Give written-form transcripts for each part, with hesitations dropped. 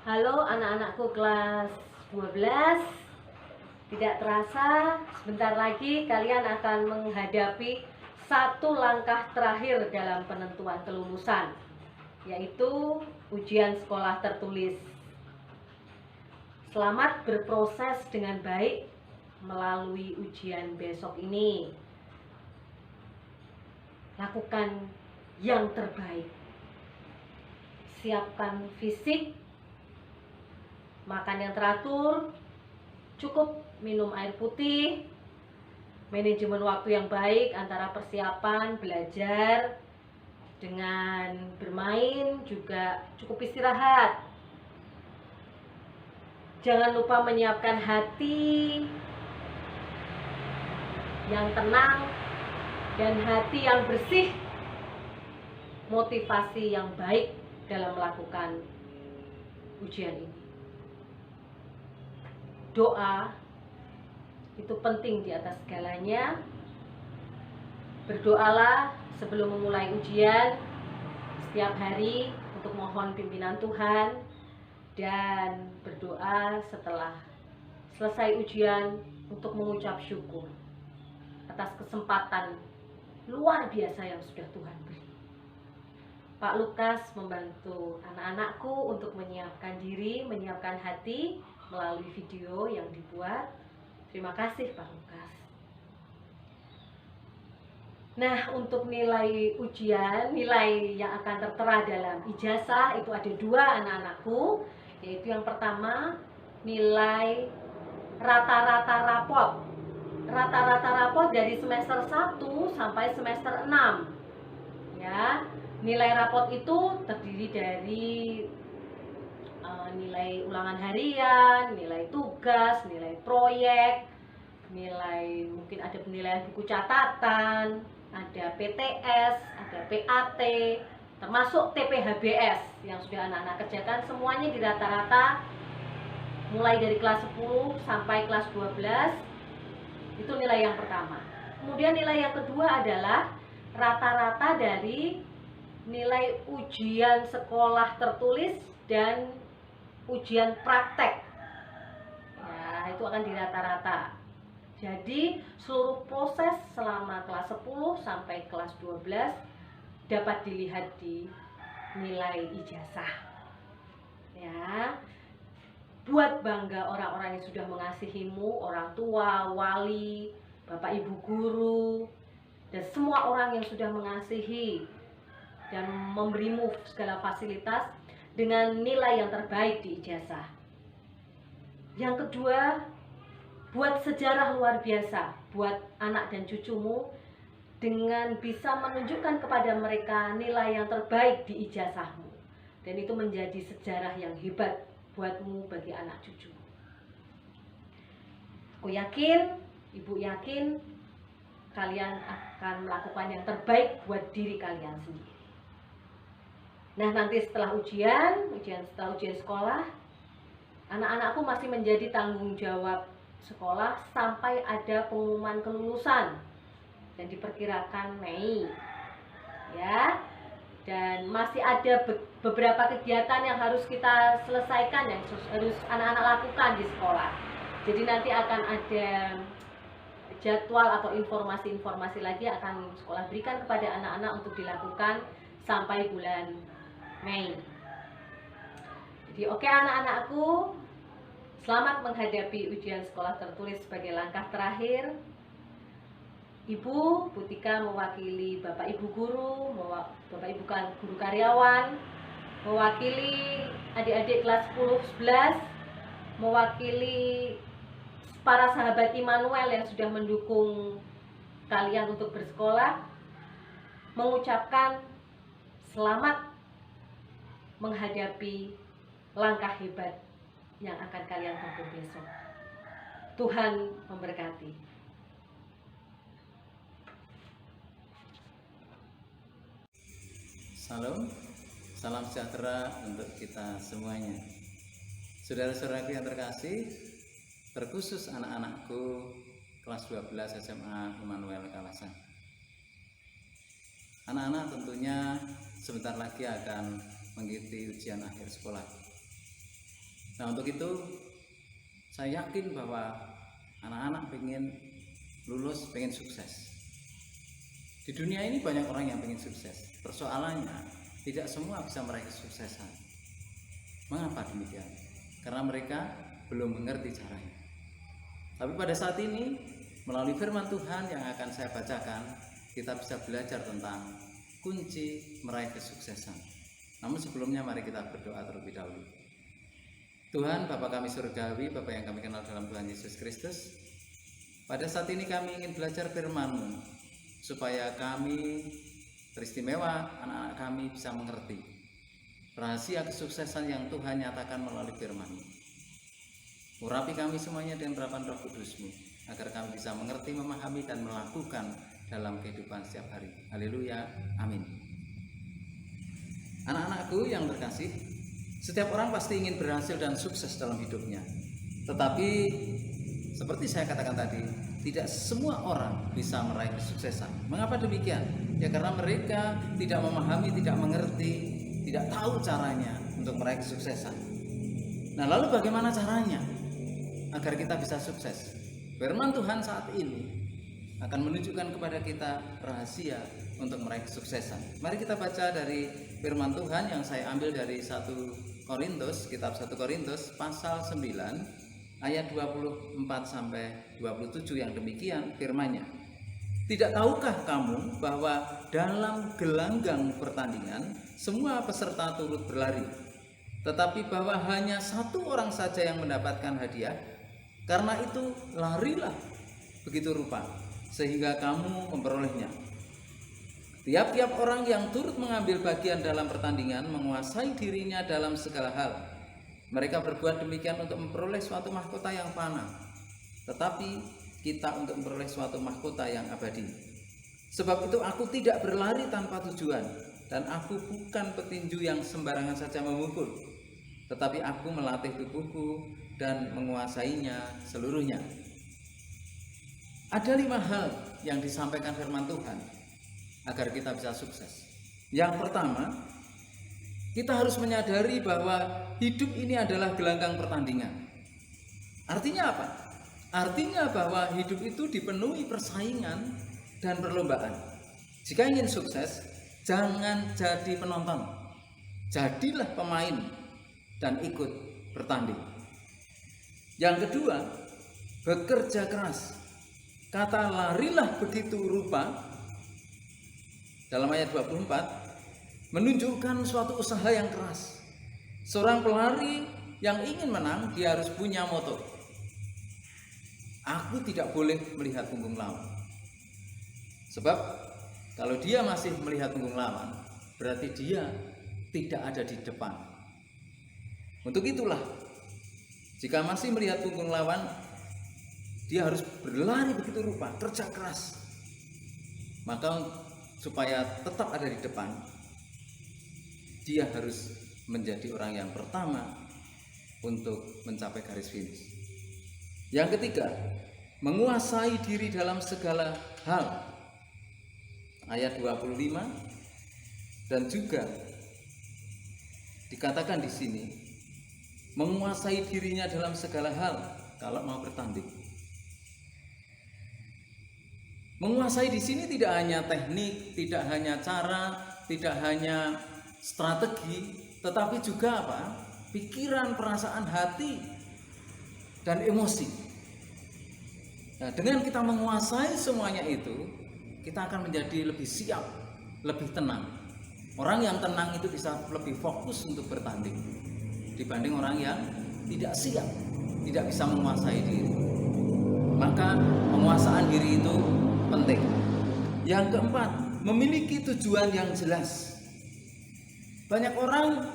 Halo anak-anakku kelas 12. Tidak terasa sebentar lagi kalian akan menghadapi satu langkah terakhir dalam penentuan kelulusan, yaitu ujian sekolah tertulis. Selamat berproses dengan baik melalui ujian besok ini. Lakukan yang terbaik. Siapkan fisik, makan yang teratur, cukup minum air putih, manajemen waktu yang baik antara persiapan, belajar, dengan bermain, juga cukup istirahat. Jangan lupa menyiapkan hati yang tenang dan hati yang bersih, motivasi yang baik dalam melakukan ujian ini. Doa itu penting di atas segalanya. Berdoalah sebelum memulai ujian setiap hari untuk mohon pimpinan Tuhan, dan berdoa setelah selesai ujian untuk mengucap syukur atas kesempatan luar biasa yang sudah Tuhan beri. Pak Lukas membantu anak-anakku untuk menyiapkan diri, menyiapkan hati melalui video yang dibuat. Terima kasih Pak Lukas. Nah, untuk nilai ujian, nilai yang akan tertera dalam ijazah itu ada dua anak-anakku, yaitu yang pertama nilai rata-rata rapot. Rata-rata rapot dari semester 1 sampai semester 6. Ya, nilai rapot itu terdiri dari nilai ulangan harian, nilai tugas, nilai proyek, nilai mungkin ada penilaian buku catatan, ada PTS, ada PAT, termasuk TPHBS yang sudah anak-anak kerjakan. Semuanya di rata-rata mulai dari kelas 10 sampai kelas 12. Itu nilai yang pertama. Kemudian nilai yang kedua adalah rata-rata dari nilai ujian sekolah tertulis dan ujian praktek. Ya, itu akan di rata-rata. Jadi seluruh proses selama kelas 10 sampai kelas 12 dapat dilihat di nilai ijazah. Ya. Buat bangga orang-orang yang sudah mengasihimu, orang tua, wali, bapak ibu guru, dan semua orang yang sudah mengasihi dan memberimu segala fasilitas dengan nilai yang terbaik di ijazah. Yang kedua, buat sejarah luar biasa buat anak dan cucumu dengan bisa menunjukkan kepada mereka nilai yang terbaik di ijazahmu, dan itu menjadi sejarah yang hebat buatmu bagi anak cucu. Aku yakin, ibu yakin kalian akan melakukan yang terbaik buat diri kalian sendiri. Nah, nanti setelah setelah ujian sekolah, anak-anakku masih menjadi tanggung jawab sekolah sampai ada pengumuman kelulusan, dan diperkirakan Mei. Ya. Dan masih ada beberapa kegiatan yang harus kita selesaikan, yang harus anak-anak lakukan di sekolah. Jadi nanti akan ada jadwal atau informasi-informasi lagi akan sekolah berikan kepada anak-anak untuk dilakukan sampai bulan Mei. Jadi oke anak-anakku, selamat menghadapi ujian sekolah tertulis sebagai langkah terakhir. Ibu Butika mewakili Bapak Ibu guru, Bapak Ibu guru karyawan, mewakili adik-adik kelas 10-11, mewakili para sahabat Immanuel yang sudah mendukung kalian untuk bersekolah, mengucapkan selamat menghadapi langkah hebat yang akan kalian tempuh besok. Tuhan memberkati. Salam, salam sejahtera untuk kita semuanya. Saudara-saudaraku yang terkasih, terkhusus anak-anakku kelas 12 SMA Immanuel Kalasan. Anak-anak tentunya sebentar lagi akan mengikuti ujian akhir sekolah. Nah, untuk itu saya yakin bahwa anak-anak pengen lulus, pengen sukses. Di dunia ini banyak orang yang pengen sukses. Persoalannya, tidak semua bisa meraih kesuksesan. Mengapa demikian? Karena mereka belum mengerti caranya. Tapi pada saat ini, melalui firman Tuhan yang akan saya bacakan, kita bisa belajar tentang kunci meraih kesuksesan. Namun sebelumnya mari kita berdoa terlebih dahulu. Tuhan, Bapa kami surgawi, Bapa yang kami kenal dalam Tuhan Yesus Kristus, pada saat ini kami ingin belajar firman-Mu, supaya kami teristimewa, anak-anak kami bisa mengerti rahasia kesuksesan yang Tuhan nyatakan melalui firman-Mu. Urapi kami semuanya dengan urapan Roh Kudus-Mu, agar kami bisa mengerti, memahami, dan melakukan dalam kehidupan setiap hari. Haleluya, amin. Anak-anakku yang terkasih, setiap orang pasti ingin berhasil dan sukses dalam hidupnya. Tetapi seperti saya katakan tadi, tidak semua orang bisa meraih kesuksesan. Mengapa demikian? Ya karena mereka tidak memahami, tidak mengerti, tidak tahu caranya untuk meraih kesuksesan. Nah, lalu bagaimana caranya agar kita bisa sukses? Firman Tuhan saat ini akan menunjukkan kepada kita rahasia untuk meraih kesuksesan. Mari kita baca dari firman Tuhan yang saya ambil dari 1 Korintus, kitab 1 Korintus pasal 9 ayat 24 sampai 27 yang demikian firman-Nya. Tidak tahukah kamu bahwa dalam gelanggang pertandingan semua peserta turut berlari, tetapi bahwa hanya satu orang saja yang mendapatkan hadiah? Karena itu larilah begitu rupa sehingga kamu memperolehnya. Tiap-tiap orang yang turut mengambil bagian dalam pertandingan menguasai dirinya dalam segala hal. Mereka berbuat demikian untuk memperoleh suatu mahkota yang fana, tetapi kita untuk memperoleh suatu mahkota yang abadi. Sebab itu aku tidak berlari tanpa tujuan, dan aku bukan petinju yang sembarangan saja memukul, tetapi aku melatih tubuhku dan menguasainya seluruhnya. Ada 5 hal yang disampaikan firman Tuhan agar kita bisa sukses. Yang pertama, kita harus menyadari bahwa hidup ini adalah gelanggang pertandingan. Artinya apa? Artinya bahwa hidup itu dipenuhi persaingan dan perlombaan. Jika ingin sukses, jangan jadi penonton. Jadilah pemain dan ikut bertanding. Yang kedua, bekerja keras. Kata larilah begitu rupa dalam ayat 24 menunjukkan suatu usaha yang keras. Seorang pelari yang ingin menang, dia harus punya moto. Aku tidak boleh melihat punggung lawan. Sebab kalau dia masih melihat punggung lawan, berarti dia tidak ada di depan. Untuk itulah, jika masih melihat punggung lawan, dia harus berlari begitu rupa, kerja keras. Maka supaya tetap ada di depan, dia harus menjadi orang yang pertama untuk mencapai garis finish. Yang ketiga, menguasai diri dalam segala hal. Ayat 25 dan juga dikatakan di sini menguasai dirinya dalam segala hal kalau mau bertanding. Menguasai di sini tidak hanya teknik, tidak hanya cara, tidak hanya strategi, tetapi juga apa? Pikiran, perasaan, hati, dan emosi. Nah, dengan kita menguasai semuanya itu, kita akan menjadi lebih siap, lebih tenang. Orang yang tenang itu bisa lebih fokus untuk bertanding dibanding orang yang tidak siap, tidak bisa menguasai diri. Maka penguasaan diri itu penting. Yang keempat, memiliki tujuan yang jelas. Banyak orang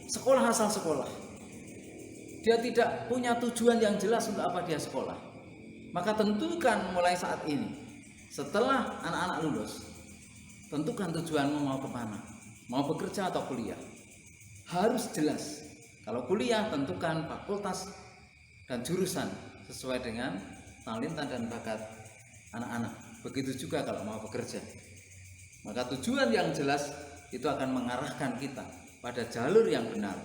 sekolah asal sekolah. Dia tidak punya tujuan yang jelas untuk apa dia sekolah. Maka tentukan mulai saat ini, setelah anak-anak lulus, tentukan tujuanmu mau kemana. Mau bekerja atau kuliah. Harus jelas. Kalau kuliah, tentukan fakultas dan jurusan sesuai dengan talenta dan bakat anak-anak. Begitu juga kalau mau bekerja. Maka tujuan yang jelas itu akan mengarahkan kita pada jalur yang benar.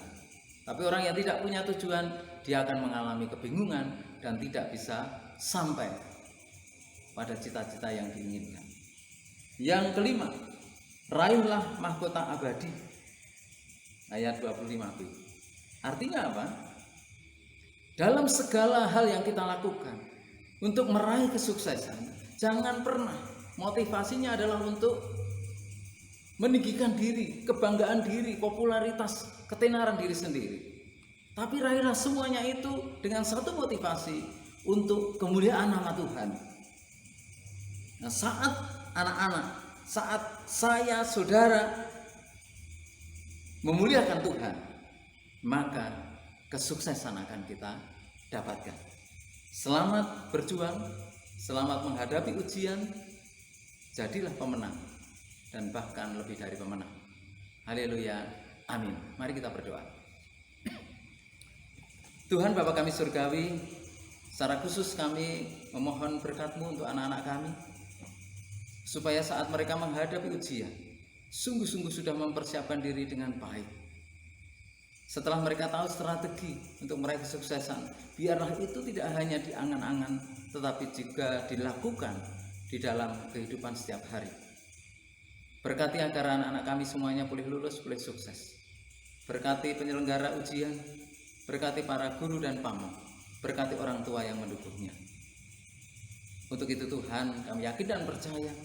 Tapi orang yang tidak punya tujuan, dia akan mengalami kebingungan dan tidak bisa sampai pada cita-cita yang diinginkan. Yang kelima, raihlah mahkota abadi. Ayat 25b. Artinya apa? Dalam segala hal yang kita lakukan untuk meraih kesuksesan, jangan pernah motivasinya adalah untuk meninggikan diri, kebanggaan diri, popularitas, ketenaran diri sendiri. Tapi raihlah semuanya itu dengan satu motivasi, untuk kemuliaan nama Tuhan. Nah, saat anak-anak, saat saya, saudara memuliakan Tuhan, maka kesuksesan akan kita dapatkan. Selamat berjuang, selamat menghadapi ujian, jadilah pemenang dan bahkan lebih dari pemenang. Haleluya, amin. Mari kita berdoa. Tuhan Bapa kami surgawi, secara khusus kami memohon berkat-Mu untuk anak-anak kami, supaya saat mereka menghadapi ujian, sungguh-sungguh sudah mempersiapkan diri dengan baik. Setelah mereka tahu strategi untuk meraih kesuksesan, biarlah itu tidak hanya di angan-angan, tetapi juga dilakukan di dalam kehidupan setiap hari. Berkati agar anak-anak kami semuanya boleh lulus, boleh sukses. Berkati penyelenggara ujian, berkati para guru dan pamong, berkati orang tua yang mendukungnya. Untuk itu Tuhan, kami yakin dan percaya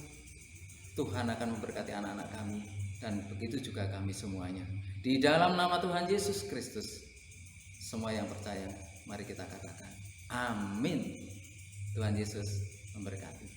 Tuhan akan memberkati anak-anak kami, dan begitu juga kami semuanya. Di dalam nama Tuhan Yesus Kristus, semua yang percaya, mari kita katakan amin. Tuhan Yesus memberkati.